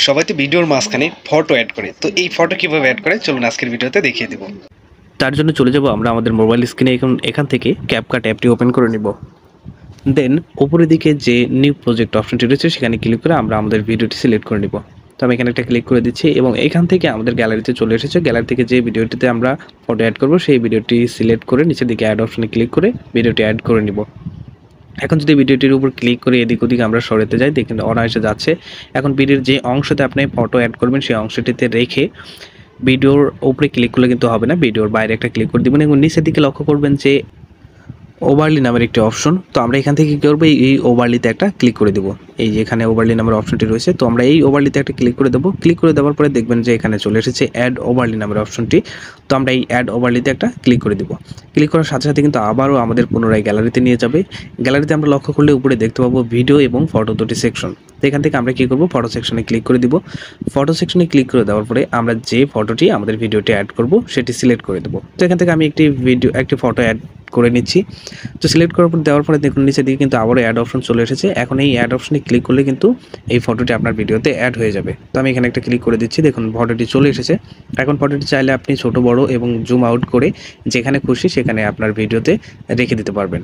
সবাই তো ভিডিওর মাঝখানে ফটো অ্যাড করে, তো এই ফটো কিভাবে অ্যাড করে চলুন আজকের ভিডিওতে দেখিয়ে দেব। তার জন্য চলে যাব আমরা আমাদের মোবাইল স্ক্রিনে। এখান থেকে ক্যাপকাট অ্যাপটি ওপেন করে নিব। দেন উপরের দিকে যে নিউ প্রজেক্ট অপশনটি রয়েছে সেখানে ক্লিক করে আমরা আমাদের ভিডিওটি সিলেক্ট করে নিব। তো আমি এখানে একটা ক্লিক করে দিচ্ছি এবং এখান থেকে আমাদের গ্যালারিতে চলে এসেছে। গ্যালারি থেকে যে ভিডিওটিতে আমরা ফটো অ্যাড করব সেই ভিডিওটি সিলেক্ট করে নিচের দিকে অ্যাড অপশনে ক্লিক করে ভিডিওটি অ্যাড করে নিব। এখন যদি ভিডিওটির উপর ক্লিক করে এদিক ওদিক আমরা সরাতে যাই, দেখেন অনায়াসে যাচ্ছে। এখন ভিডিওর যে অংশতে আপনি ফটো অ্যাড করবেন সেই অংশটিতে রেখে ভিডিওর উপরে ক্লিক করলে কিন্তু হবে না, ভিডিওর বাইরে একটা ক্লিক করে দিবেন এবং নিচের দিকে লক্ষ্য করবেন যে ওভারলি নামের একটি অপশন। তো আমরা এখান থেকে কী করবো, এই ওভারলিতে একটা ক্লিক করে দেবো। এই যে এখানে ওভারলি নামের অপশনটি রয়েছে, তো আমরা এই ওভারলিতে একটা ক্লিক করে দেবো। ক্লিক করে দেওয়ার পরে দেখবেন যে এখানে চলে এসেছে অ্যাড ওভারলি নামের অপশনটি। তো আমরা এই অ্যাড ওভারলিতে একটা ক্লিক করে দেবো। ক্লিক করার সাথে সাথে কিন্তু আবারও আমাদের পুনরায় গ্যালারিতে নিয়ে যাবে। গ্যালারিতে আমরা লক্ষ্য করলে উপরে দেখতে পাবো ভিডিও এবং ফটো দুটি সেকশন। তো এখান থেকে আমরা কী করবো, ফটো সেকশনে ক্লিক করে দিব। ফটো সেকশনে ক্লিক করে দেওয়ার পরে আমরা যে ফটোটি আমাদের ভিডিওটি অ্যাড করব সেটি সিলেক্ট করে দেবো। তো এখান থেকে আমি একটি ফটো অ্যাড করে নিচ্ছি। তো সিলেক্ট করার পর দেওয়ার পরে দেখুন নিচের দিকে কিন্তু আবারও অ্যাড অপশন চলে এসেছে। এখন এই অ্যাড অপশনে ক্লিক করলে কিন্তু এই ফটোটি আপনার ভিডিওতে অ্যাড হয়ে যাবে। তো আমি এখানে একটা ক্লিক করে দিচ্ছি, দেখুন ফটোটি চলে এসেছে। এখন ফটোটি চাইলে আপনি ছোট বড় এবং জুম আউট করে যেখানে খুশি সেখানে আপনার ভিডিওতে রেখে দিতে পারবেন।